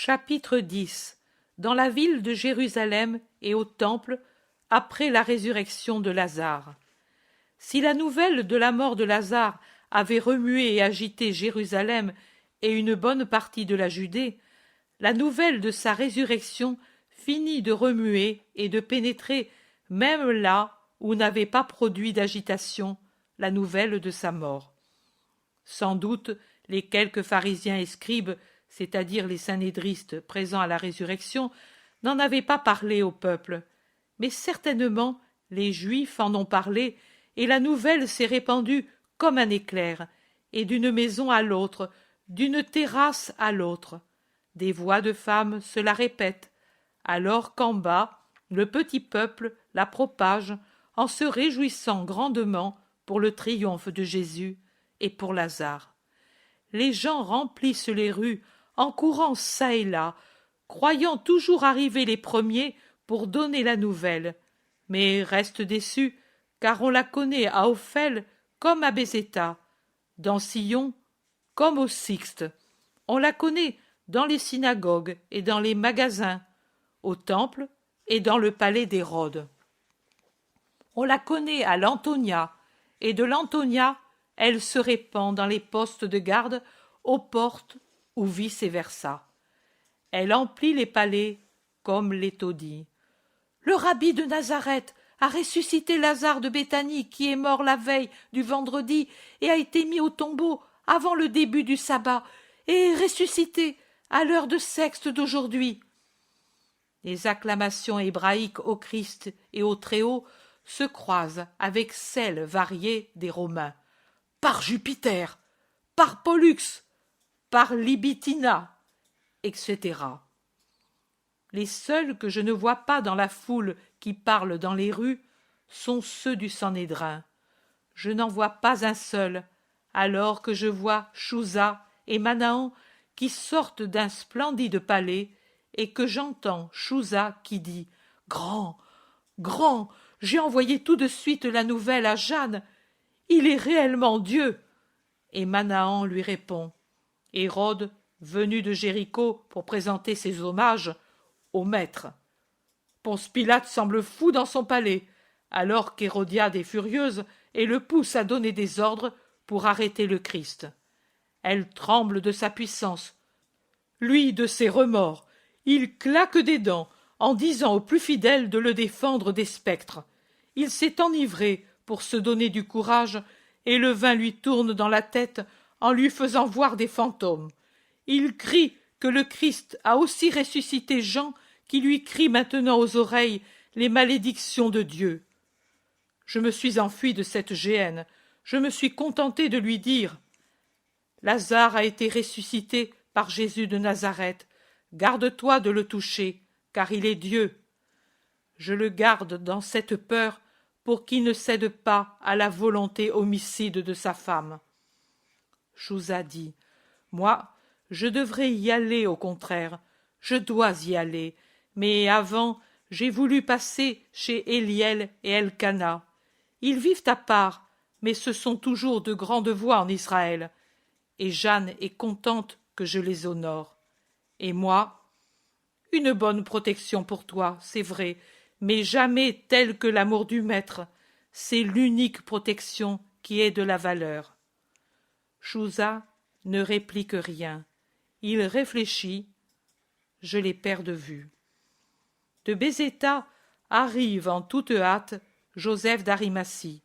Chapitre 10. Dans la ville de Jérusalem et au temple, après la résurrection de Lazare. Si la nouvelle de la mort de Lazare avait remué et agité Jérusalem et une bonne partie de la Judée, la nouvelle de sa résurrection finit de remuer et de pénétrer même là où n'avait pas produit d'agitation la nouvelle de sa mort. Sans doute les quelques pharisiens et scribes, c'est-à-dire les synhédristes présents à la résurrection, n'en avaient pas parlé au peuple, mais certainement les Juifs en ont parlé, et la nouvelle s'est répandue comme un éclair, et d'une maison à l'autre, d'une terrasse à l'autre. Des voix de femmes se la répètent, alors qu'en bas, le petit peuple la propage en se réjouissant grandement pour le triomphe de Jésus et pour Lazare. Les gens remplissent les rues en courant çà et là, croyant toujours arriver les premiers pour donner la nouvelle, mais restent déçus, car on la connaît à Ophel comme à Bézéta, dans Sion comme au Sixte. On la connaît dans les synagogues et dans les magasins, au temple et dans le palais d'Hérode. On la connaît à l'Antonia, et de l'Antonia, elle se répand dans les postes de garde, aux portes ou vice-versa. Elle emplit les palais comme les taudis. Le rabbi de Nazareth a ressuscité Lazare de Béthanie qui est mort la veille du vendredi et a été mis au tombeau avant le début du sabbat et est ressuscité à l'heure de sexte d'aujourd'hui. Les acclamations hébraïques au Christ et au Très-Haut se croisent avec celles variées des Romains. Par Jupiter, par Pollux, par Libitina, etc. Les seuls que je ne vois pas dans la foule qui parle dans les rues sont ceux du Sanhédrin. Je n'en vois pas un seul, alors que je vois Chouza et Manahan qui sortent d'un splendide palais et que j'entends Chouza qui dit « Grand, grand, j'ai envoyé tout de suite la nouvelle à Jeanne. Il est réellement Dieu. » Et Manahan lui répond « Hérode, venu de Jéricho pour présenter ses hommages au maître. » Ponce Pilate semble fou dans son palais, alors qu'Hérodiade est furieuse et le pousse à donner des ordres pour arrêter le Christ. Elle tremble de sa puissance, lui de ses remords. Il claque des dents en disant aux plus fidèles de le défendre des spectres. Il s'est enivré pour se donner du courage, et le vin lui tourne dans la tête en lui faisant voir des fantômes. Il crie que le Christ a aussi ressuscité Jean, qui lui crie maintenant aux oreilles les malédictions de Dieu. Je me suis enfui de cette géhenne. Je me suis contenté de lui dire « Lazare a été ressuscité par Jésus de Nazareth. Garde-toi de le toucher, car il est Dieu. » Je le garde dans cette peur pour qu'il ne cède pas à la volonté homicide de sa femme. Chouza dit « Moi, je devrais y aller au contraire. Je dois y aller. Mais avant, j'ai voulu passer chez Éliel et Elkana. Ils vivent à part, mais ce sont toujours de grandes voix en Israël. Et Jeanne est contente que je les honore. Et moi, une bonne protection pour toi, c'est vrai, mais jamais telle que l'amour du maître. C'est l'unique protection qui ait de la valeur. » Chouza ne réplique rien. Il réfléchit. Je les perds de vue. De Bézéta arrive en toute hâte Joseph d'Arimathie.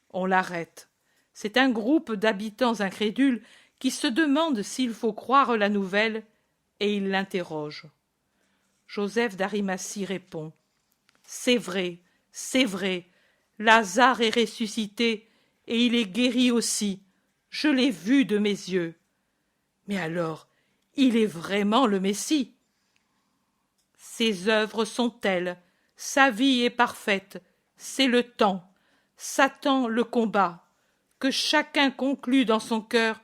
On l'arrête. C'est un groupe d'habitants incrédules qui se demandent s'il faut croire la nouvelle, et il l'interroge. Joseph d'Arimathie répond « C'est vrai, Lazare est ressuscité, et il est guéri aussi, je l'ai vu de mes yeux. Mais alors, il est vraiment le Messie. Ses œuvres sont telles, sa vie est parfaite, c'est le temps, Satan le combat, que chacun conclut dans son cœur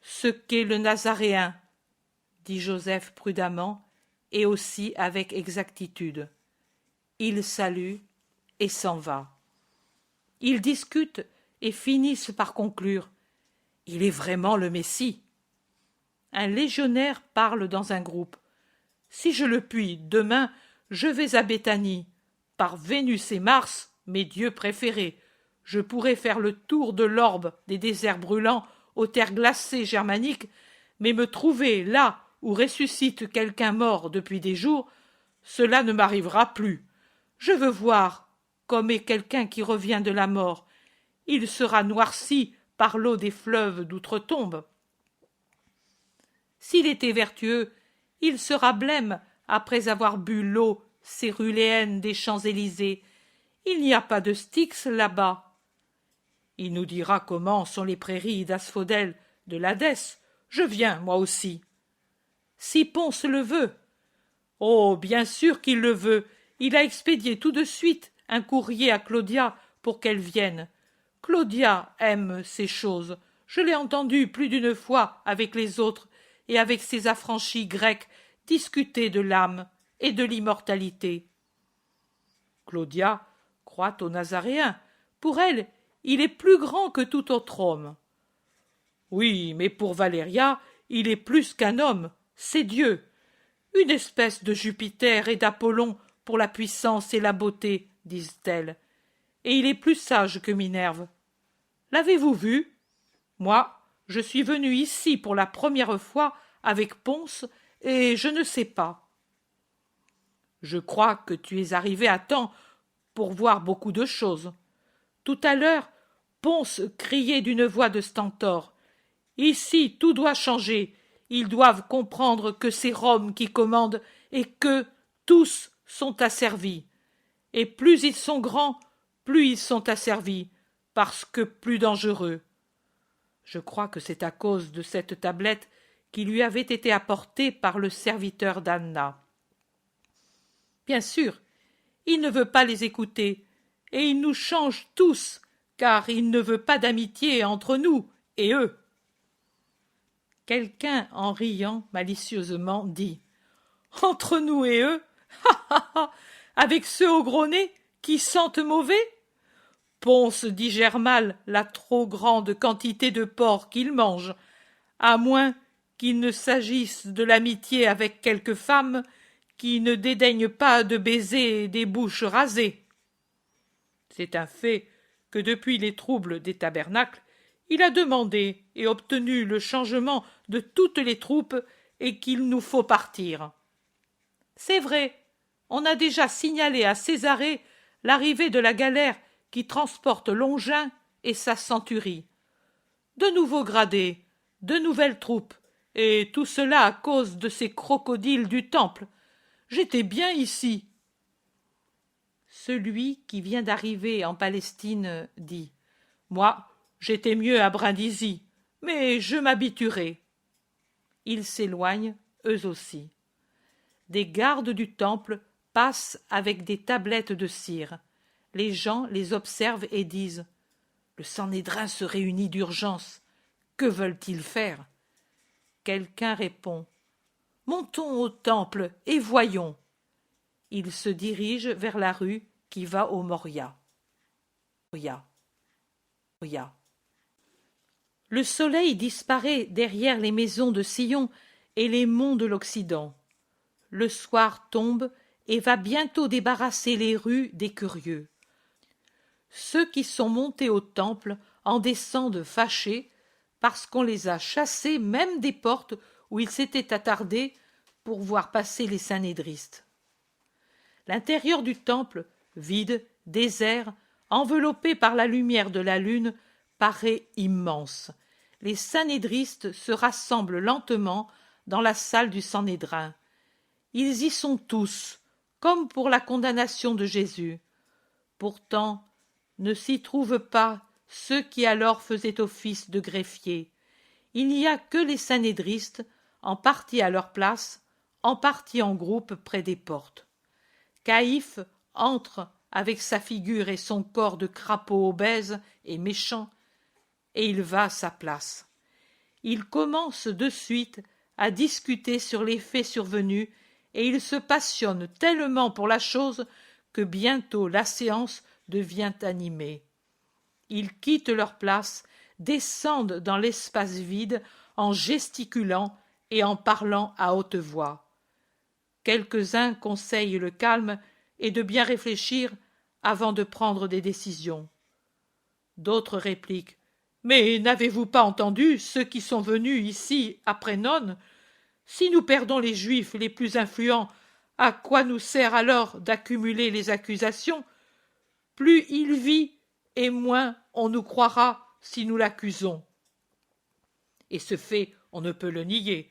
ce qu'est le Nazaréen, dit Joseph prudemment et aussi avec exactitude. Il salue et s'en va. Ils discutent et finissent par conclure. Il est vraiment le Messie. un légionnaire parle dans un groupe. Si je le puis, demain, je vais à Béthanie. Par Vénus et Mars, mes dieux préférés, je pourrais faire le tour de l'orbe des déserts brûlants aux terres glacées germaniques, mais me trouver là où ressuscite quelqu'un mort depuis des jours, cela ne m'arrivera plus. Je veux voir comme est quelqu'un qui revient de la mort. Il sera noirci par l'eau des fleuves d'outre-tombe. S'il était vertueux, il sera blême après avoir bu l'eau céruléenne des Champs-Élysées. Il n'y a pas de Styx là-bas. Il nous dira comment sont les prairies d'asphodèle de l'Hadès. Je viens, moi aussi. Si Ponce le veut. Oh, bien sûr qu'il le veut. Il a expédié tout de suite un courrier à Claudia pour qu'elle vienne. Claudia aime ces choses. Je l'ai entendu plus d'une fois avec les autres et avec ces affranchis grecs discuter de l'âme et de l'immortalité. Claudia croit aux Nazaréens. Pour elle, il est plus grand que tout autre homme. Oui, mais pour Valéria, il est plus qu'un homme, c'est Dieu. Une espèce de Jupiter et d'Apollon pour la puissance et la beauté, disent-elles. Et il est plus sage que Minerve. L'avez-vous vu? Moi, je suis venu ici pour la première fois avec Ponce, et je ne sais pas. Je crois que tu es arrivé à temps pour voir beaucoup de choses. Tout à l'heure, Ponce criait d'une voix de stentor. Ici, tout doit changer. Ils doivent comprendre que c'est Rome qui commande et que tous sont asservis. Et plus ils sont grands, plus ils sont asservis, parce que plus dangereux. Je crois que c'est à cause de cette tablette qui lui avait été apportée par le serviteur d'Anna. Bien sûr, il ne veut pas les écouter, et il nous change tous, car il ne veut pas d'amitié entre nous et eux. Quelqu'un, en riant malicieusement, dit « Entre nous et eux, avec ceux au gros nez qui sentent mauvais ?» Ponce digère mal la trop grande quantité de porc qu'il mange, à moins qu'il ne s'agisse de l'amitié avec quelques femmes qui ne dédaignent pas de baiser des bouches rasées. C'est un fait que depuis les troubles des tabernacles, il a demandé et obtenu le changement de toutes les troupes et qu'il nous faut partir. C'est vrai, on a déjà signalé à Césarée l'arrivée de la galère qui transporte Longin et sa centurie. De nouveaux gradés, de nouvelles troupes, et tout cela à cause de ces crocodiles du temple. J'étais bien ici. Celui qui vient d'arriver en Palestine dit « Moi, j'étais mieux à Brindisi, mais je m'habituerai. » Ils s'éloignent, eux aussi. Des gardes du temple passent avec des tablettes de cire. Les gens les observent et disent « Le Sanhédrin se réunit d'urgence. Que veulent-ils faire ?» Quelqu'un répond « Montons au temple et voyons. » Ils se dirigent vers la rue qui va au Moria. Le soleil disparaît derrière les maisons de Sion et les monts de l'Occident. Le soir tombe et va bientôt débarrasser les rues des curieux. Ceux qui sont montés au temple en descendent fâchés parce qu'on les a chassés même des portes où ils s'étaient attardés pour voir passer les synhédristes. L'intérieur du temple, vide, désert, enveloppé par la lumière de la lune, paraît immense. Les synhédristes se rassemblent lentement dans la salle du Sanhédrin. Ils y sont tous, comme pour la condamnation de Jésus. Pourtant, ne s'y trouvent pas ceux qui alors faisaient office de greffiers. Il n'y a que les synhédristes, en partie à leur place, en partie en groupe près des portes. Caïphe entre avec sa figure et son corps de crapaud obèse et méchant, et il va à sa place. Il commence de suite à discuter sur les faits survenus, et il se passionne tellement pour la chose que bientôt la séance devient animée. Ils quittent leur place, descendent dans l'espace vide en gesticulant et en parlant à haute voix. Quelques-uns conseillent le calme et de bien réfléchir avant de prendre des décisions. D'autres répliquent: mais n'avez-vous pas entendu ceux qui sont venus ici après None? Si nous perdons les Juifs les plus influents, à quoi nous sert alors d'accumuler les accusations? Plus il vit, et moins on nous croira si nous l'accusons. Et ce fait, on ne peut le nier.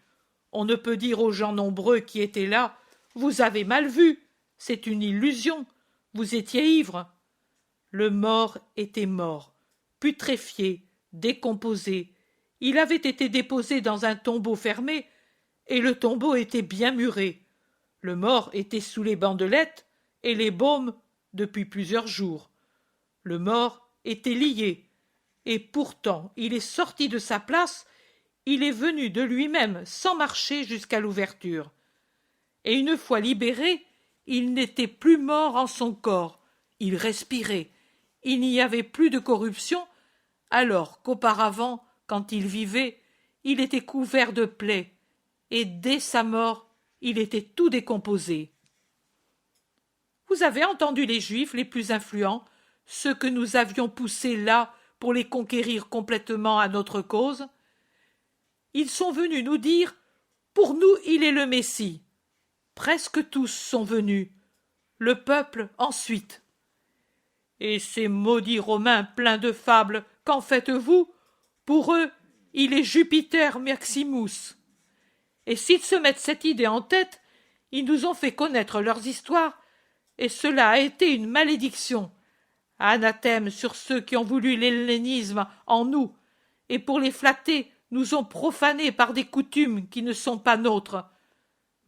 On ne peut dire aux gens nombreux qui étaient là: vous avez mal vu, c'est une illusion, vous étiez ivres. Le mort était mort, putréfié, décomposé. Il avait été déposé dans un tombeau fermé, et le tombeau était bien muré. Le mort était sous les bandelettes et les baumes depuis plusieurs jours. Le mort était lié, et pourtant il est sorti de sa place, il est venu de lui-même sans marcher jusqu'à l'ouverture. Et une fois libéré, il n'était plus mort en son corps, il respirait, il n'y avait plus de corruption, alors qu'auparavant, quand il vivait, il était couvert de plaies, et dès sa mort, il était tout décomposé. Vous avez entendu les Juifs les plus influents, ceux que nous avions poussés là pour les conquérir complètement à notre cause? Ils sont venus nous dire: pour nous il est le Messie. Presque tous sont venus, le peuple ensuite. Et ces maudits Romains pleins de fables, qu'en faites-vous? Pour eux, il est Jupiter Maximus. Et s'ils se mettent cette idée en tête, ils nous ont fait connaître leurs histoires, et cela a été une malédiction. Anathème sur ceux qui ont voulu l'hellénisme en nous, et pour les flatter, nous ont profanés par des coutumes qui ne sont pas nôtres.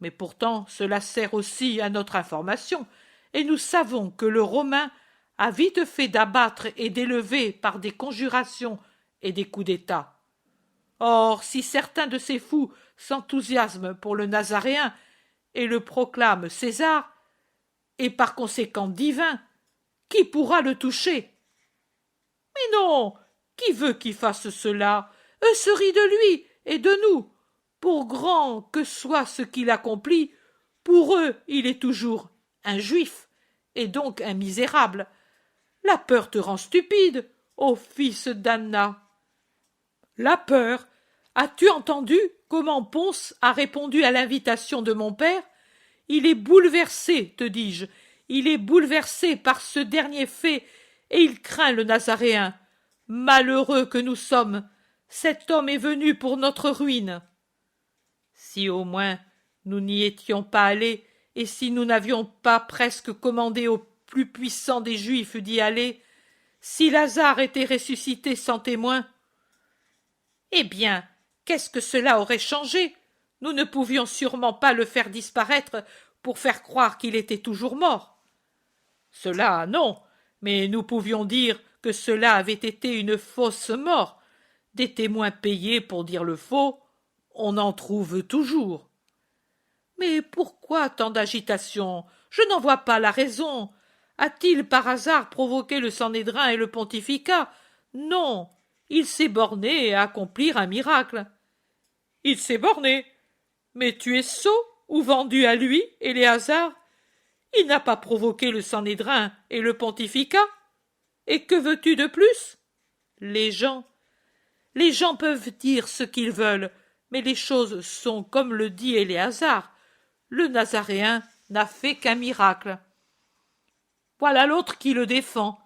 Mais pourtant, cela sert aussi à notre information, et nous savons que le Romain a vite fait d'abattre et d'élever par des conjurations et des coups d'État. Or, si certains de ces fous s'enthousiasment pour le Nazaréen et le proclament César, et par conséquent divin, qui pourra le toucher? Mais non, qui veut qu'il fasse cela? Eux se rient de lui et de nous. Pour grand que soit ce qu'il accomplit, pour eux il est toujours un juif, et donc un misérable. La peur te rend stupide, ô fils d'Anna. La peur? As-tu entendu comment Ponce a répondu à l'invitation de mon père? Il est bouleversé, te dis-je, il est bouleversé par ce dernier fait, et il craint le Nazaréen. Malheureux que nous sommes, cet homme est venu pour notre ruine. Si au moins nous n'y étions pas allés, et si nous n'avions pas presque commandé au plus puissant des Juifs d'y aller, si Lazare était ressuscité sans témoin, eh bien, qu'est-ce que cela aurait changé? Nous ne pouvions sûrement pas le faire disparaître pour faire croire qu'il était toujours mort. Cela, non, mais nous pouvions dire que cela avait été une fausse mort. Des témoins payés pour dire le faux, on en trouve toujours. Mais pourquoi tant d'agitation? Je n'en vois pas la raison. A-t-il par hasard provoqué le Sanhédrin et le pontificat? Non, il s'est borné à accomplir un miracle. Il s'est borné. Mais tu es sot ou vendu à lui, Éléazar? Il n'a pas provoqué le Sanhédrin et le pontificat. Et que veux-tu de plus? Les gens peuvent dire ce qu'ils veulent, mais les choses sont comme le dit Éléazar. Le Nazaréen n'a fait qu'un miracle. Voilà l'autre qui le défend.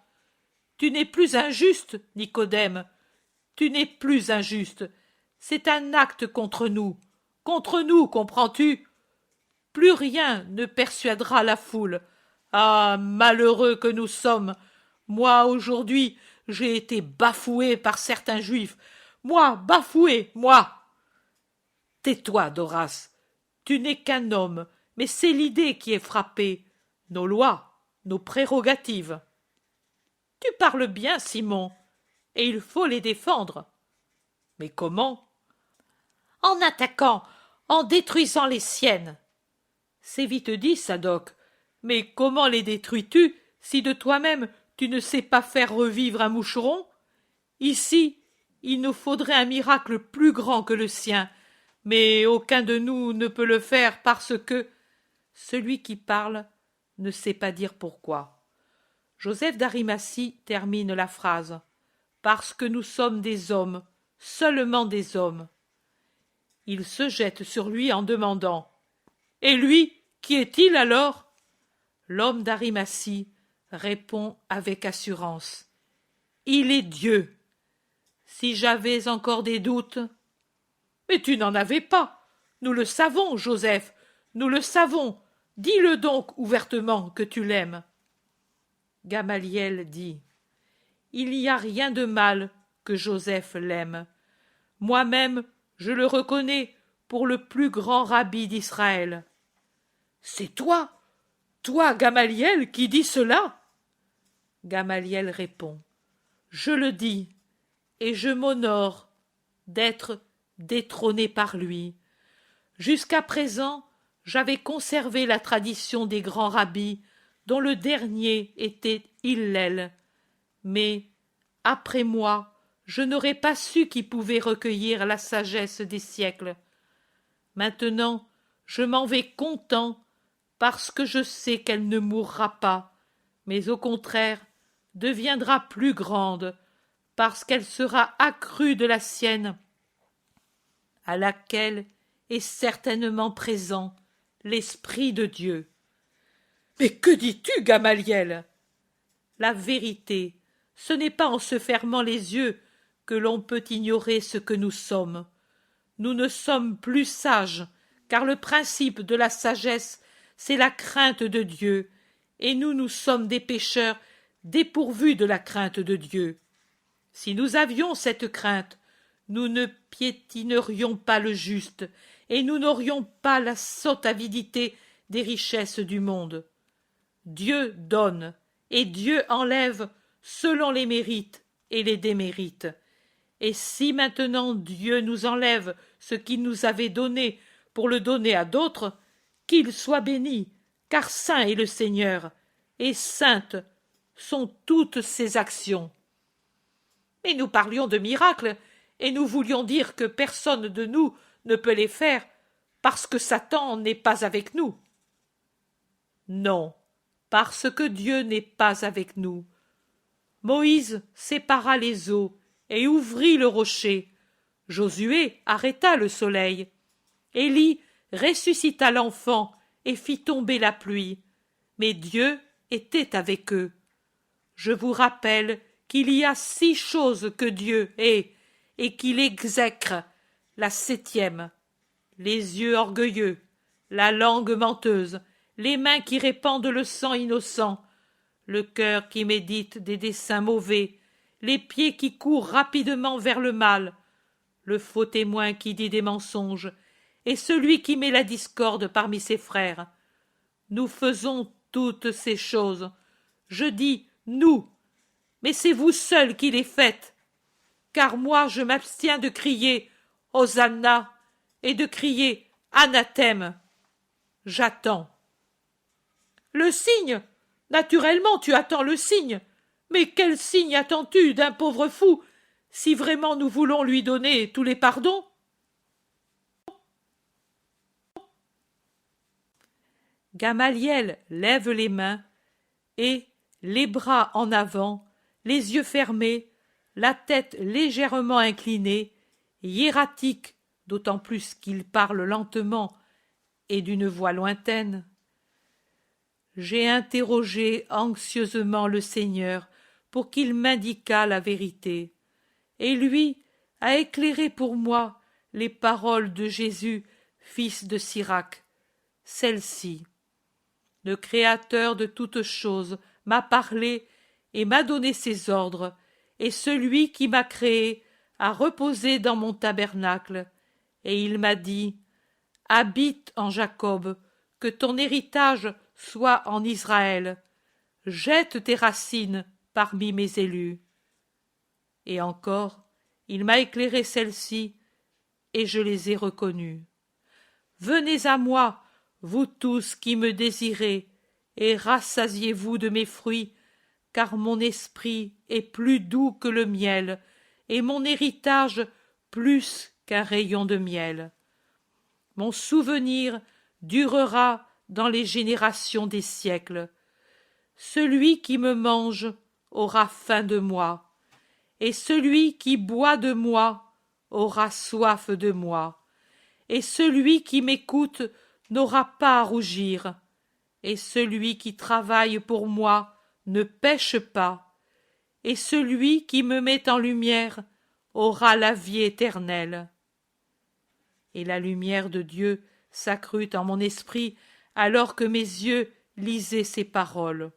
Tu n'es plus injuste, Nicodème. Tu n'es plus injuste. C'est un acte contre nous. Contre nous, comprends-tu? Plus rien ne persuadera la foule. Ah, malheureux que nous sommes! Moi, aujourd'hui, j'ai été bafoué par certains juifs. Moi, bafoué, moi! Tais-toi, Doras. Tu n'es qu'un homme, mais c'est l'idée qui est frappée. Nos lois, nos prérogatives. Tu parles bien, Simon, et il faut les défendre. Mais comment? En attaquant, en détruisant les siennes. C'est vite dit, Sadoc, mais comment les détruis-tu si de toi-même tu ne sais pas faire revivre un moucheron? Ici, il nous faudrait un miracle plus grand que le sien, mais aucun de nous ne peut le faire parce que celui qui parle ne sait pas dire pourquoi. Joseph d'Arimathie termine la phrase. Parce que nous sommes des hommes, seulement des hommes. Il se jette sur lui en demandant. Et lui, qui est-il alors? L'homme d'Arimathie répond avec assurance. Il est Dieu. Si j'avais encore des doutes. Mais tu n'en avais pas. Nous le savons, Joseph, nous le savons. Dis-le donc ouvertement que tu l'aimes. Gamaliel dit. Il n'y a rien de mal que Joseph l'aime. Moi-même, je le reconnais pour le plus grand rabbi d'Israël. C'est toi, Gamaliel, qui dis cela? Gamaliel répond. Je le dis, et je m'honore d'être détrôné par lui. Jusqu'à présent, j'avais conservé la tradition des grands rabbis, dont le dernier était Hillel. Mais, après moi, je n'aurais pas su qui pouvait recueillir la sagesse des siècles. Maintenant, je m'en vais content, parce que je sais qu'elle ne mourra pas, mais au contraire, deviendra plus grande, parce qu'elle sera accrue de la sienne, à laquelle est certainement présent l'Esprit de Dieu. Mais que dis-tu, Gamaliel? La vérité, ce n'est pas en se fermant les yeux que l'on peut ignorer ce que nous sommes. Nous ne sommes plus sages, car le principe de la sagesse, c'est la crainte de Dieu, et nous sommes des pécheurs dépourvus de la crainte de Dieu. Si nous avions cette crainte, nous ne piétinerions pas le juste, et nous n'aurions pas la sotte avidité des richesses du monde. Dieu donne, et Dieu enlève selon les mérites et les démérites. Et si maintenant Dieu nous enlève ce qu'il nous avait donné pour le donner à d'autres, qu'il soit béni, car saint est le Seigneur, et saintes sont toutes ses actions. Mais nous parlions de miracles, et nous voulions dire que personne de nous ne peut les faire, parce que Satan n'est pas avec nous. Non, parce que Dieu n'est pas avec nous. Moïse sépara les eaux et ouvrit le rocher. Josué arrêta le soleil. Élie ressuscita l'enfant et fit tomber la pluie. Mais Dieu était avec eux. Je vous rappelle qu'il y a 6 choses que Dieu est et qu'il exècre. La 7e, les yeux orgueilleux, la langue menteuse, les mains qui répandent le sang innocent, le cœur qui médite des desseins mauvais, les pieds qui courent rapidement vers le mal, le faux témoin qui dit des mensonges, et celui qui met la discorde parmi ses frères. Nous faisons toutes ces choses. Je dis nous, mais c'est vous seuls qui les faites, car moi je m'abstiens de crier Hosanna et de crier Anathème. J'attends. Le signe? Naturellement, tu attends le signe. Mais quel signe attends-tu d'un pauvre fou, si vraiment nous voulons lui donner tous les pardons? Gamaliel lève les mains et, les bras en avant, les yeux fermés, la tête légèrement inclinée, hiératique, d'autant plus qu'il parle lentement et d'une voix lointaine. J'ai interrogé anxieusement le Seigneur pour qu'il m'indiquât la vérité, et lui a éclairé pour moi les paroles de Jésus, fils de Sirac, celles-ci. Le Créateur de toutes choses m'a parlé et m'a donné ses ordres, et celui qui m'a créé a reposé dans mon tabernacle, et il m'a dit « Habite en Jacob, que ton héritage soit en Israël, jette tes racines parmi mes élus. » Et encore, il m'a éclairé celles-ci, et je les ai reconnues. Venez à moi, vous tous qui me désirez, et rassasiez-vous de mes fruits, car mon esprit est plus doux que le miel, et mon héritage plus qu'un rayon de miel. Mon souvenir durera dans les générations des siècles. Celui qui me mange aura faim de moi, et celui qui boit de moi aura soif de moi, et celui qui m'écoute n'aura pas à rougir, et celui qui travaille pour moi ne pêche pas, et celui qui me met en lumière aura la vie éternelle. Et la lumière de Dieu s'accrut en mon esprit alors que mes yeux lisaient ces paroles.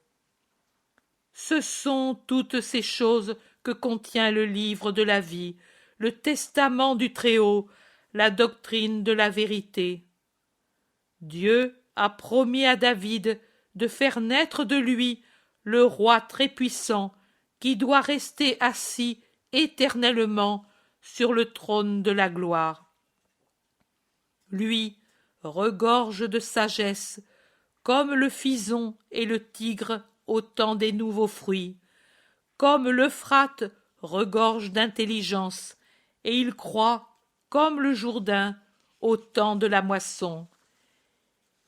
Ce sont toutes ces choses que contient le livre de la vie, le testament du Très-Haut, la doctrine de la vérité. Dieu a promis à David de faire naître de lui le roi très-puissant qui doit rester assis éternellement sur le trône de la gloire. Lui regorge de sagesse, comme le fison et le tigre au temps des nouveaux fruits, comme l'Euphrate regorge d'intelligence, et il croît, comme le Jourdain, au temps de la moisson.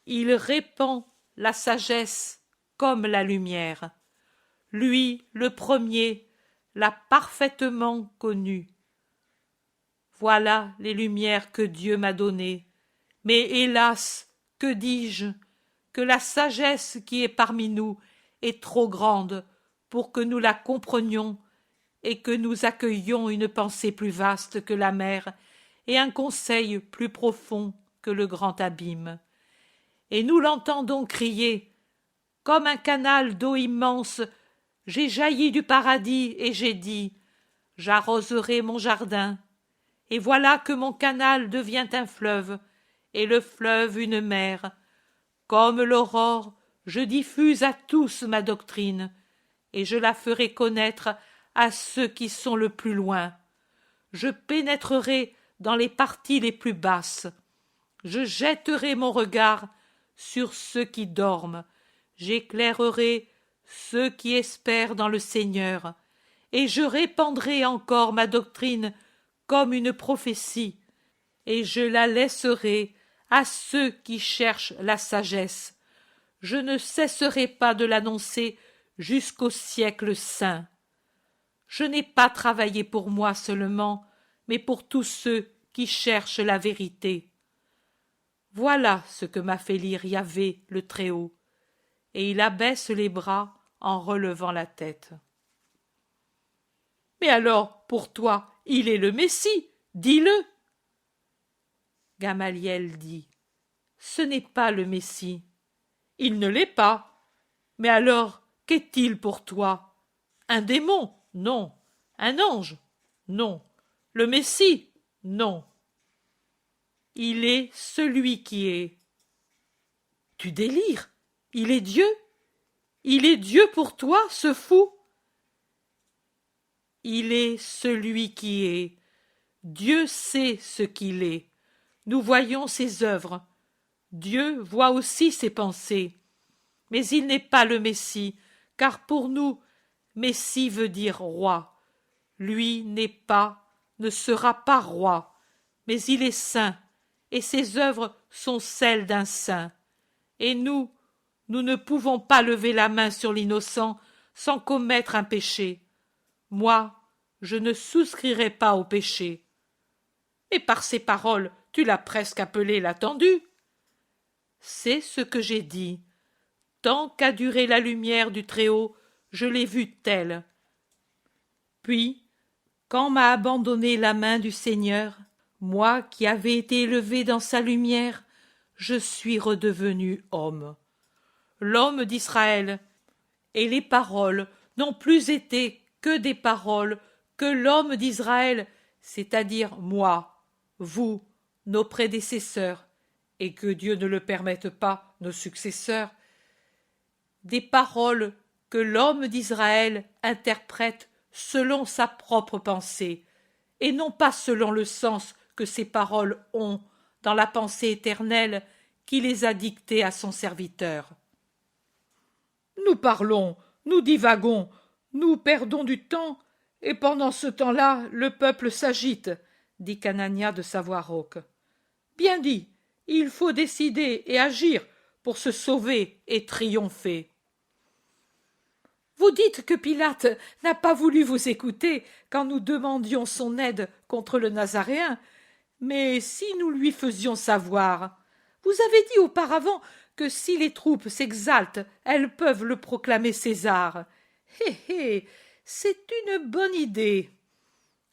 Il répand la sagesse comme la lumière. Lui, le premier, l'a parfaitement connue. Voilà les lumières que Dieu m'a données. Mais hélas, que dis-je? Que la sagesse qui est parmi nous est trop grande pour que nous la comprenions et que nous accueillions une pensée plus vaste que la mer et un conseil plus profond que le grand abîme. Et nous l'entendons crier, comme un canal d'eau immense, j'ai jailli du paradis et j'ai dit, j'arroserai mon jardin. Et voilà que mon canal devient un fleuve, et le fleuve une mer. Comme l'aurore, je diffuse à tous ma doctrine, et je la ferai connaître à ceux qui sont le plus loin. Je pénétrerai dans les parties les plus basses. Je jetterai mon regard sur ceux qui dorment. J'éclairerai ceux qui espèrent dans le Seigneur, et je répandrai encore ma doctrine comme une prophétie, et je la laisserai à ceux qui cherchent la sagesse. Je ne cesserai pas de l'annoncer jusqu'au siècle saint. Je n'ai pas travaillé pour moi seulement, mais pour tous ceux qui cherchent la vérité. Voilà ce que m'a fait lire Yahvé le Très-Haut, et il abaisse les bras en relevant la tête. Mais alors, pour toi, il est le Messie, dis-le. Gamaliel dit, ce n'est pas le Messie. Il ne l'est pas. Mais alors, qu'est-il pour toi? Un démon? Non. Un ange? Non. Le Messie? Non. Il est celui qui est. Tu délires. Il est Dieu. Il est Dieu pour toi, ce fou. Il est celui qui est. Dieu sait ce qu'il est. Nous voyons ses œuvres. Dieu voit aussi ses pensées. Mais il n'est pas le Messie, car pour nous, Messie veut dire roi. Lui n'est pas, ne sera pas roi, mais il est saint, et ses œuvres sont celles d'un saint. Et nous ne pouvons pas lever la main sur l'innocent sans commettre un péché. Moi, je ne souscrirai pas au péché. Et par ces paroles, tu l'as presque appelé l'attendu. C'est ce que j'ai dit. Tant qu'a duré la lumière du Très-Haut, je l'ai vu telle. Puis, quand m'a abandonné la main du Seigneur, moi qui avais été élevé dans sa lumière, je suis redevenu homme. L'homme d'Israël, et les paroles n'ont plus été que des paroles que l'homme d'Israël, c'est-à-dire moi, vous, nos prédécesseurs, et que Dieu ne le permette pas, nos successeurs, des paroles que l'homme d'Israël interprète selon sa propre pensée, et non pas selon le sens que ces paroles ont dans la pensée éternelle qui les a dictées à son serviteur. Nous parlons, nous divagons, nous perdons du temps, et pendant ce temps-là, le peuple s'agite, dit Canania de sa voix rauque. Bien dit, Il faut décider et agir pour se sauver et triompher. Vous dites que Pilate n'a pas voulu vous écouter quand nous demandions son aide contre le Nazaréen, mais si nous lui faisions savoir, vous avez dit auparavant que si les troupes s'exaltent, elles peuvent le proclamer César. Hé hé, c'est une bonne idée.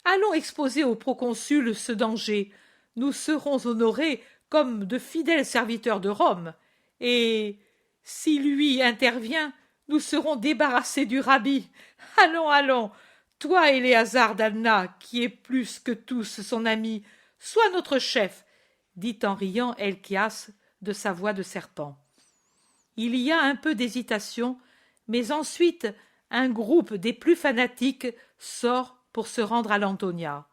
Allons exposer au proconsul ce danger. Nous serons honorés comme de fidèles serviteurs de Rome, et si lui intervient, nous serons débarrassés du rabbi. Allons, allons, toi, Éléazar d'Anna, qui est plus que tous son ami, sois notre chef, dit en riant Helkias de sa voix de serpent. Il y a un peu d'hésitation, mais ensuite un groupe des plus fanatiques sort pour se rendre à l'Antonia.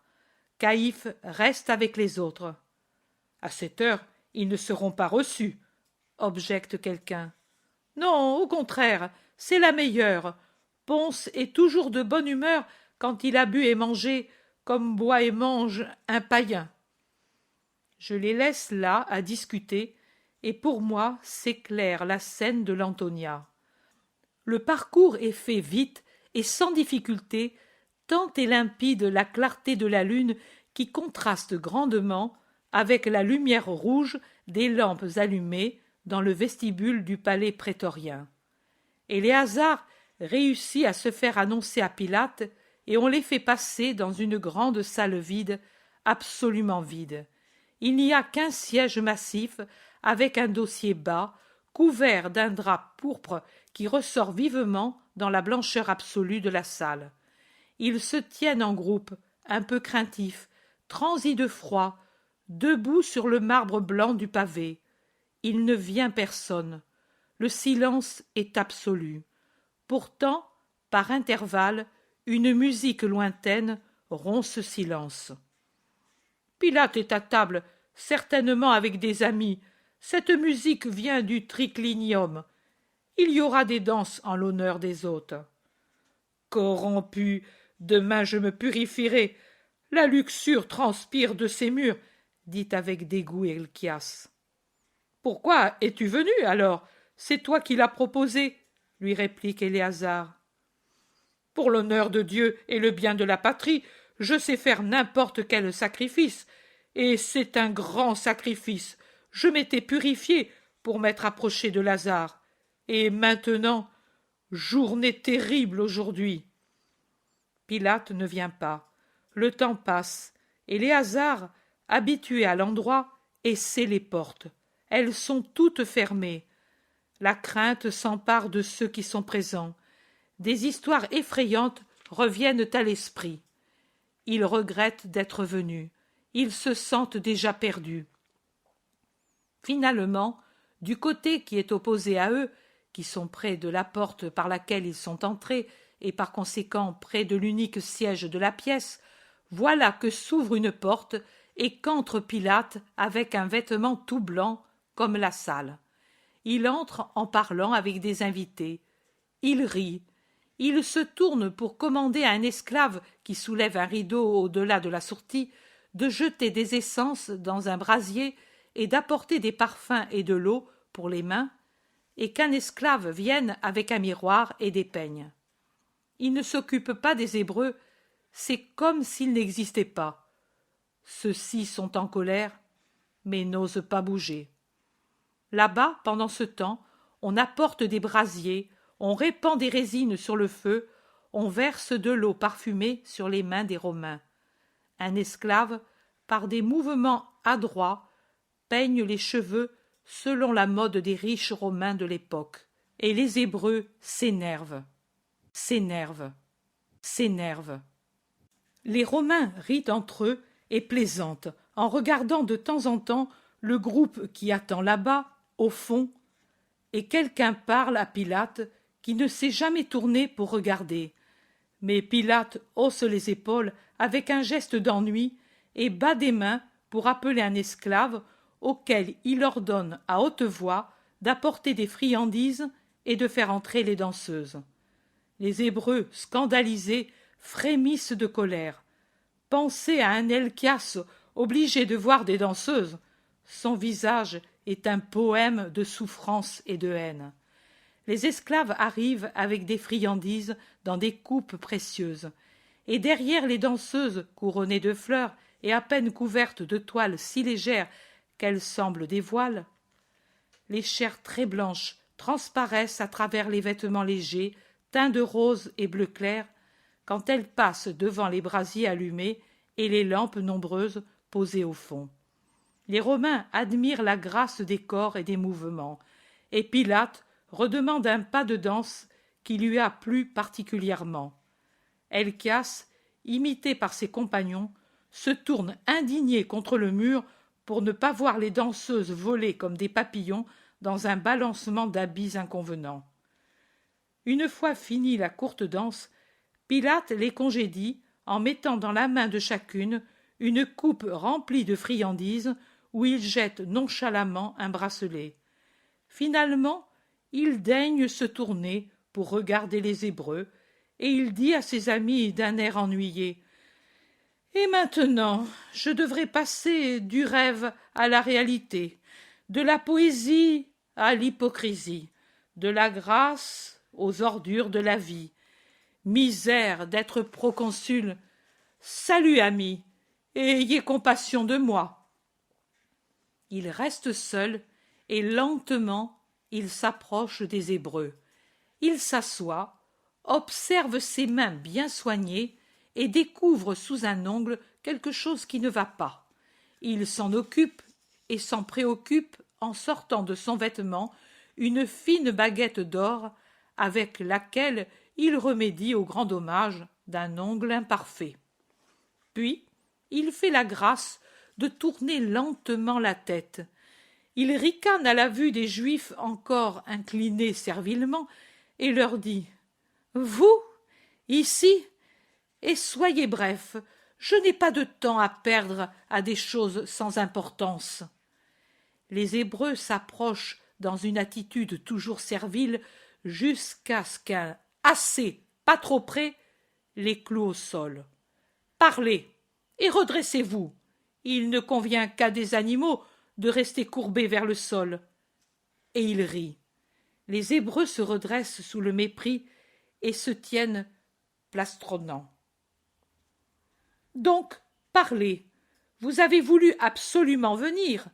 Caïphe reste avec les autres. À cette heure, ils ne seront pas reçus, objecte quelqu'un. Non, au contraire, c'est la meilleure. Ponce est toujours de bonne humeur quand il a bu et mangé, comme boit et mange un païen. Je les laisse là à discuter, et pour moi s'éclaire la scène de l'Antonia. Le parcours est fait vite et sans difficulté, tant est limpide la clarté de la lune qui contraste grandement avec la lumière rouge des lampes allumées dans le vestibule du palais prétorien. Éléazar réussit à se faire annoncer à Pilate, et on les fait passer dans une grande salle vide, absolument vide. Il n'y a qu'un siège massif avec un dossier bas, couvert d'un drap pourpre qui ressort vivement dans la blancheur absolue de la salle. Ils se tiennent en groupe, un peu craintifs, transis de froid, debout sur le marbre blanc du pavé. Il ne vient personne. Le silence est absolu. Pourtant, par intervalles, une musique lointaine rompt ce silence. Pilate est à table, certainement avec des amis. Cette musique vient du triclinium. Il y aura des danses en l'honneur des hôtes. Corrompu, demain je me purifierai. La luxure transpire de ses murs, dit avec dégoût Helkias. Pourquoi es-tu venu alors? C'est toi qui l'as proposé, lui réplique Éléazar. Pour l'honneur de Dieu et le bien de la patrie, je sais faire n'importe quel sacrifice, et c'est un grand sacrifice. Je m'étais purifié pour m'être approché de Lazare, et maintenant, journée terrible aujourd'hui. Pilate ne vient pas. Le temps passe, et Éléazar, habitué à l'endroit, essaie les portes. Elles sont toutes fermées. La crainte s'empare de ceux qui sont présents. Des histoires effrayantes reviennent à l'esprit. Ils regrettent d'être venus. Ils se sentent déjà perdus. Finalement, du côté qui est opposé à eux, qui sont près de la porte par laquelle ils sont entrés, et par conséquent près de l'unique siège de la pièce, voilà que s'ouvre une porte et qu'entre Pilate avec un vêtement tout blanc, comme la salle. Il entre en parlant avec des invités. Il rit. Il se tourne pour commander à un esclave qui soulève un rideau au-delà de la sortie de jeter des essences dans un brasier et d'apporter des parfums et de l'eau pour les mains, et qu'un esclave vienne avec un miroir et des peignes. Il ne s'occupe pas des Hébreux, c'est comme s'ils n'existaient pas. Ceux-ci sont en colère, mais n'osent pas bouger. Là-bas, pendant ce temps, on apporte des brasiers, on répand des résines sur le feu, on verse de l'eau parfumée sur les mains des Romains. Un esclave, par des mouvements adroits, peigne les cheveux selon la mode des riches Romains de l'époque. Et les Hébreux s'énervent, s'énervent, s'énervent. Les Romains rient entre eux et plaisantent, en regardant de temps en temps le groupe qui attend là-bas, au fond, et quelqu'un parle à Pilate qui ne s'est jamais tourné pour regarder. Mais Pilate hausse les épaules avec un geste d'ennui et bat des mains pour appeler un esclave auquel il ordonne à haute voix d'apporter des friandises et de faire entrer les danseuses. Les Hébreux, scandalisés, frémissent de colère. Penser à un Helkias obligé de voir des danseuses, Son visage est un poème de souffrance et de haine. Les esclaves arrivent avec des friandises dans des coupes précieuses, et derrière les danseuses couronnées de fleurs et à peine couvertes de toiles si légères qu'elles semblent des voiles, les chairs très blanches transparaissent à travers les vêtements légers, teints de rose et bleu clair, quand elles passent devant les brasiers allumés et les lampes nombreuses posées au fond. Les Romains admirent la grâce des corps et des mouvements, et Pilate redemande un pas de danse qui lui a plu particulièrement. Helcias, imité par ses compagnons, se tourne indigné contre le mur pour ne pas voir les danseuses voler comme des papillons dans un balancement d'habits inconvenants. Une fois finie la courte danse, Pilate les congédie en mettant dans la main de chacune une coupe remplie de friandises où il jette nonchalamment un bracelet. Finalement, il daigne se tourner pour regarder les Hébreux, et il dit à ses amis d'un air ennuyé: « Et maintenant, je devrais passer du rêve à la réalité, de la poésie à l'hypocrisie, de la grâce aux ordures de la vie. Misère d'être proconsul. Salut, amis, et ayez compassion de moi. » Il reste seul, et lentement il s'approche des Hébreux. Il s'assoit, observe ses mains bien soignées et découvre sous un ongle quelque chose qui ne va pas. Il s'en occupe et s'en préoccupe en sortant de son vêtement une fine baguette d'or avec laquelle il remédie au grand dommage d'un ongle imparfait. Puis il fait la grâce de tourner lentement la tête. Il ricane à la vue des Juifs encore inclinés servilement et leur dit: « Vous, ici, et soyez brefs, je n'ai pas de temps à perdre à des choses sans importance. » Les Hébreux s'approchent dans une attitude toujours servile jusqu'à ce qu'un « assez, pas trop près » les cloue au sol. « Parlez et redressez-vous. Il ne convient qu'à des animaux de rester courbés vers le sol. » Et il rit. Les Hébreux se redressent sous le mépris et se tiennent plastronnants. « Donc, parlez. Vous avez voulu absolument venir.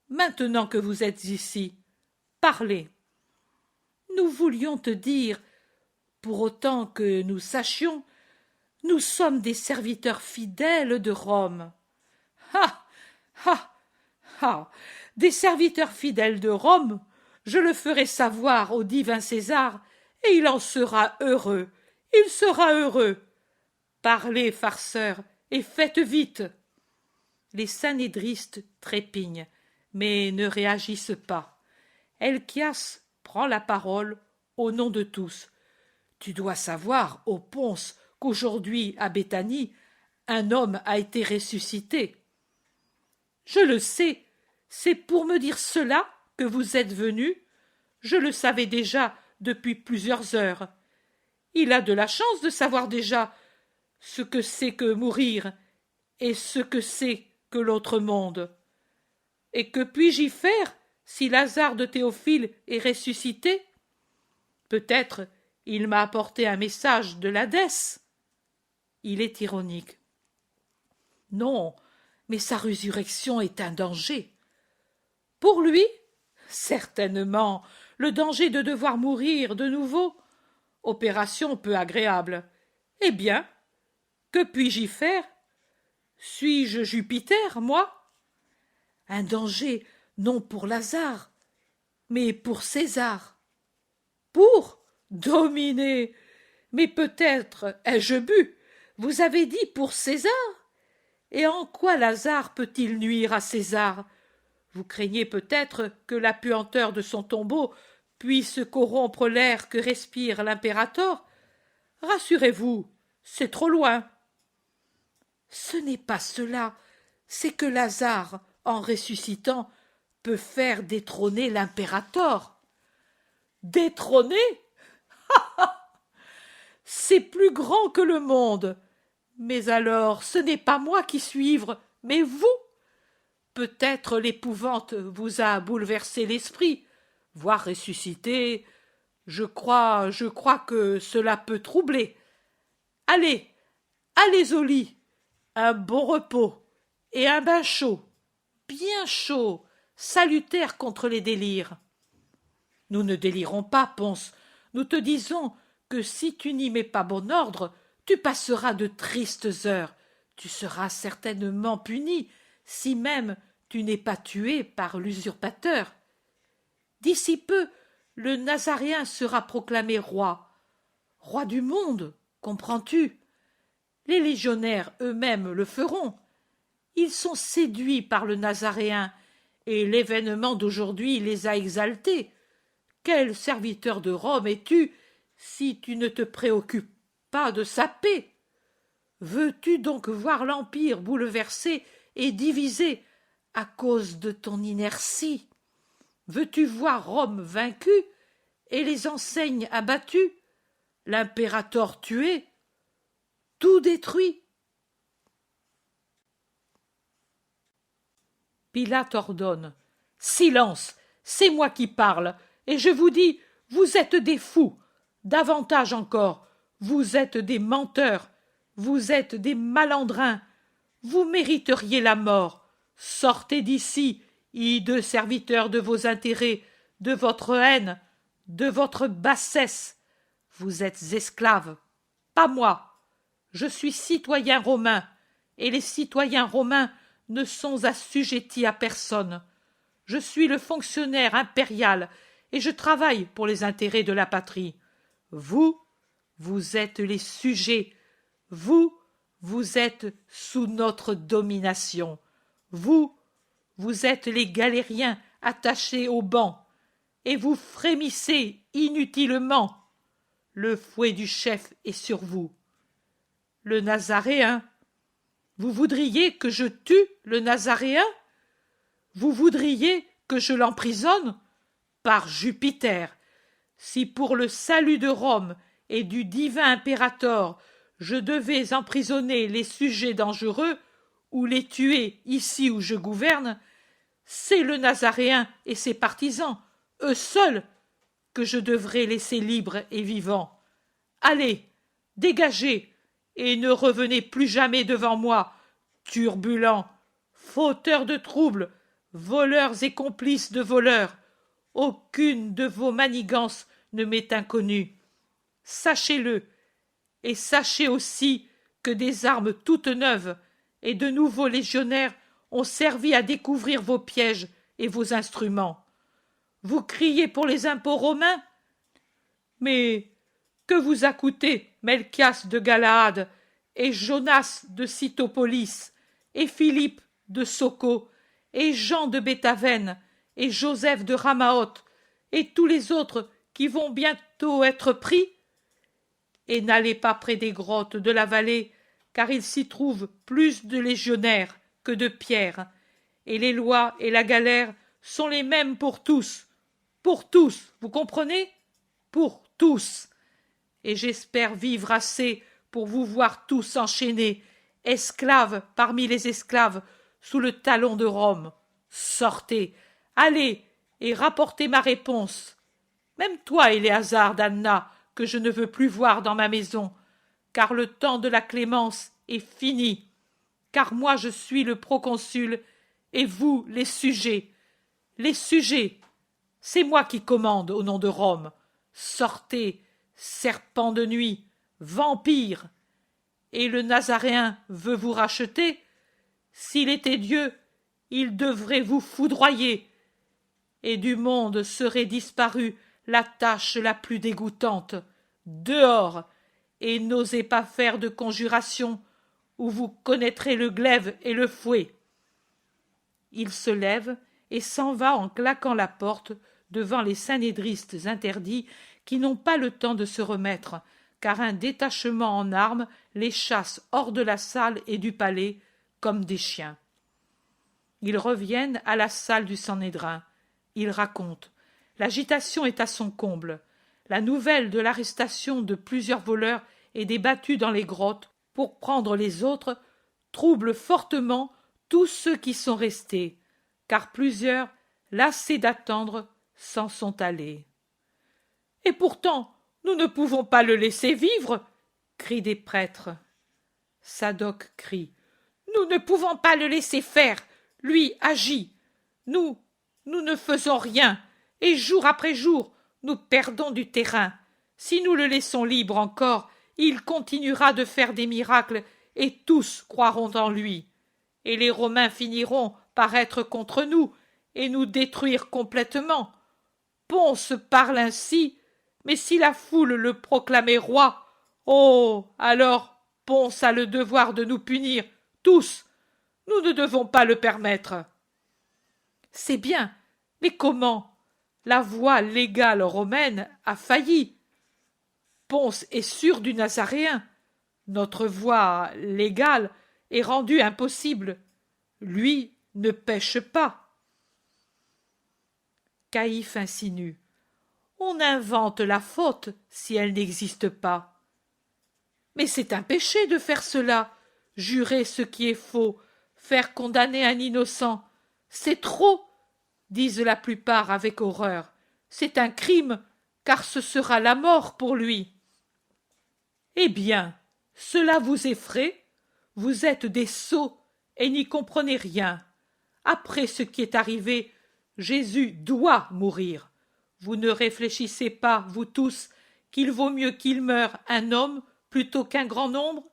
Maintenant que vous êtes ici, parlez. » « Nous voulions te dire, pour autant que nous sachions, nous sommes des serviteurs fidèles de Rome. »« Ah, ah, ah, des serviteurs fidèles de Rome, je le ferai savoir au divin César, et il en sera heureux, il sera heureux. Parlez, farceurs, et faites vite. » Les sanédristes trépignent, mais ne réagissent pas. Helcias prend la parole au nom de tous. « Tu dois savoir, ô Ponce, qu'aujourd'hui, à Béthanie, un homme a été ressuscité. »« Je le sais, c'est pour me dire cela que vous êtes venu. Je le savais déjà depuis plusieurs heures. Il a de la chance de savoir déjà ce que c'est que mourir et ce que c'est que l'autre monde. Et que puis-je y faire si Lazare de Théophile est ressuscité? Peut-être il m'a apporté un message de l'Hadès. » Il est ironique. « Non, mais sa résurrection est un danger. » « Pour lui? Certainement, le danger de devoir mourir de nouveau. Opération peu agréable. Eh bien, que puis-je y faire? Suis-je Jupiter, moi? Un danger non pour Lazare, mais pour César. Pour dominer? Mais peut-être ai-je bu? Vous avez dit pour César? Et en quoi Lazare peut-il nuire à César? Vous craignez peut-être que la puanteur de son tombeau puisse corrompre l'air que respire l'impérator? Rassurez-vous, c'est trop loin. Ce n'est pas cela, c'est que Lazare, en ressuscitant, peut faire détrôner l'impérator. Détrôner? C'est plus grand que le monde. Mais alors, ce n'est pas moi qui suis ivre, mais vous. peut-être l'épouvante vous a bouleversé l'esprit, voire ressuscité. Je crois que cela peut troubler. Allez, allez au lit, un bon repos et un bain chaud, bien chaud, salutaire contre les délires. Nous ne délirons pas, Ponce, nous te disons que si tu n'y mets pas bon ordre, tu passeras de tristes heures, tu seras certainement puni, si même tu n'es pas tué par l'usurpateur. D'ici peu, le Nazaréen sera proclamé roi, roi du monde, comprends-tu? Les légionnaires eux-mêmes le feront. Ils sont séduits par le Nazaréen, et l'événement d'aujourd'hui les a exaltés. Quel serviteur de Rome es-tu si tu ne te préoccupes pas de sa paix? Veux-tu donc voir l'Empire bouleversé et divisé à cause de ton inertie? Veux-tu voir Rome vaincue et les enseignes abattues, l'impérator tué, tout détruit? Pilate ordonne. Silence, c'est moi qui parle, et je vous dis, vous êtes des fous. Davantage encore, vous êtes des menteurs, vous êtes des malandrins, vous mériteriez la mort. Sortez d'ici, hideux serviteurs de vos intérêts, de votre haine, de votre bassesse. Vous êtes esclaves, pas moi. Je suis citoyen romain, et les citoyens romains ne sont assujettis à personne. Je suis le fonctionnaire impérial, et je travaille pour les intérêts de la patrie. Vous, vous êtes les sujets. Vous, vous êtes sous notre domination. Vous, vous êtes les galériens attachés au banc, et vous frémissez inutilement. Le fouet du chef est sur vous. Le Nazaréen. Vous voudriez que je tue le Nazaréen? Vous voudriez que je l'emprisonne? Par Jupiter, si pour le salut de Rome et du divin impérator je devais emprisonner les sujets dangereux ou les tuer ici où je gouverne, c'est le Nazaréen et ses partisans, eux seuls, que je devrais laisser libres et vivants. Allez, dégagez, et ne revenez plus jamais devant moi, turbulents, fauteurs de troubles, voleurs et complices de voleurs. Aucune de vos manigances ne m'est inconnue. Sachez-le, et sachez aussi que des armes toutes neuves et de nouveaux légionnaires ont servi à découvrir vos pièges et vos instruments. Vous criez pour les impôts romains? Mais que vous a coûté Melchias de Galaad et Jonas de Cytopolis et Philippe de Soko et Jean de Béthavène et Joseph de Ramaoth et tous les autres qui vont bientôt être pris? Et n'allez pas près des grottes de la vallée, car il s'y trouve plus de légionnaires que de pierres, et les lois et la galère sont les mêmes pour tous, vous comprenez? Pour tous. Et j'espère vivre assez pour vous voir tous enchaînés, esclaves parmi les esclaves, sous le talon de Rome. Sortez, allez, et rapportez ma réponse. Même toi, Éléazar d'Anna, que je ne veux plus voir dans ma maison, car le temps de la clémence est fini, car moi je suis le proconsul, et vous les sujets. Les sujets, c'est moi qui commande au nom de Rome. Sortez, serpents de nuit, vampires. Et le Nazaréen veut vous racheter? S'il était Dieu, il devrait vous foudroyer, et du monde serait disparue la tâche la plus dégoûtante. Dehors, et n'osez pas faire de conjuration, ou vous connaîtrez le glaive et le fouet. Il se lève et s'en va en claquant la porte devant les synédristes interdits qui n'ont pas le temps de se remettre, car un détachement en armes les chasse hors de la salle et du palais comme des chiens. Ils reviennent à la salle du Sanhédrin. Ils racontent. L'agitation est à son comble. La nouvelle de l'arrestation de plusieurs voleurs et des battus dans les grottes pour prendre les autres trouble fortement tous ceux qui sont restés. car plusieurs, lassés d'attendre, s'en sont allés. « Et pourtant, nous ne pouvons pas le laisser vivre !» crient des prêtres. Sadoc crie: « Nous ne pouvons pas le laisser faire, lui agit. Nous ne faisons rien, et jour après jour, nous perdons du terrain. Si nous le laissons libre encore, il continuera de faire des miracles, et tous croiront en lui. Et les Romains finiront par être contre nous, et nous détruire complètement. Ponce parle ainsi, mais si la foule le proclamait roi, oh, alors Ponce a le devoir de nous punir, tous. Nous ne devons pas le permettre. » C'est bien, mais comment? La voie légale romaine a failli. Ponce est sûr du Nazaréen. Notre voie légale est rendue impossible. Lui ne pêche pas. Caïphe insinue: on invente la faute si elle n'existe pas. Mais c'est un péché de faire cela, jurer ce qui est faux, faire condamner un innocent. C'est trop, disent la plupart avec horreur. C'est un crime, car ce sera la mort pour lui. Eh bien, cela vous effraie? Vous êtes des sots et n'y comprenez rien. Après ce qui est arrivé, Jésus doit mourir. Vous ne réfléchissez pas, vous tous, qu'il vaut mieux qu'il meure un homme plutôt qu'un grand nombre?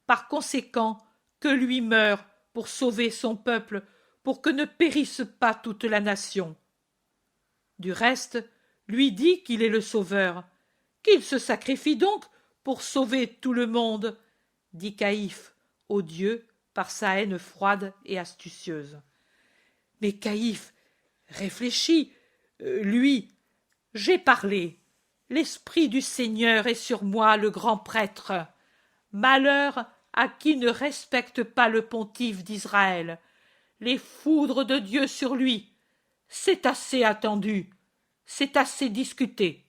Par conséquent, que lui meure pour sauver son peuple, pour que ne périsse pas toute la nation. Du reste, lui dit qu'il est le sauveur. Qu'il se sacrifie donc pour sauver tout le monde, dit Caïphe, odieux par sa haine froide et astucieuse. Mais Caïphe réfléchit, lui. J'ai parlé. L'esprit du Seigneur est sur moi, le grand prêtre. Malheur à qui ne respecte pas le pontife d'Israël. Les foudres de Dieu sur lui. C'est assez attendu. C'est assez discuté.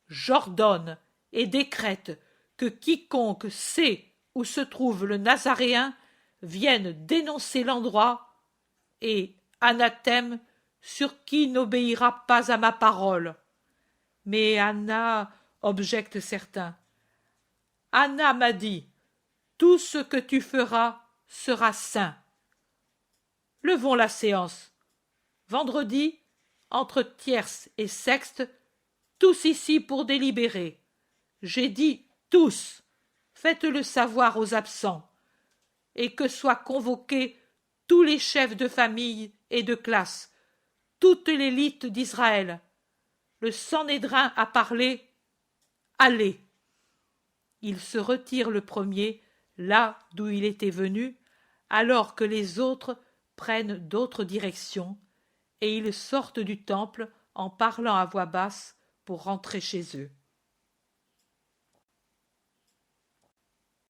J'ordonne et décrète que quiconque sait où se trouve le Nazaréen vienne dénoncer l'endroit, et anathème sur qui n'obéira pas à ma parole. Mais Anna, objectent certains, Anna m'a dit: tout ce que tu feras sera saint. Levons la séance. Vendredi, entre tierce et sexte, tous ici pour délibérer. J'ai dit tous. Faites-le savoir aux absents, et que soient convoqués tous les chefs de famille et de classe, toute l'élite d'Israël. Le Sanhédrin a parlé. Allez. Il se retire le premier, là d'où il était venu, alors que les autres prennent d'autres directions, et ils sortent du temple en parlant à voix basse pour rentrer chez eux.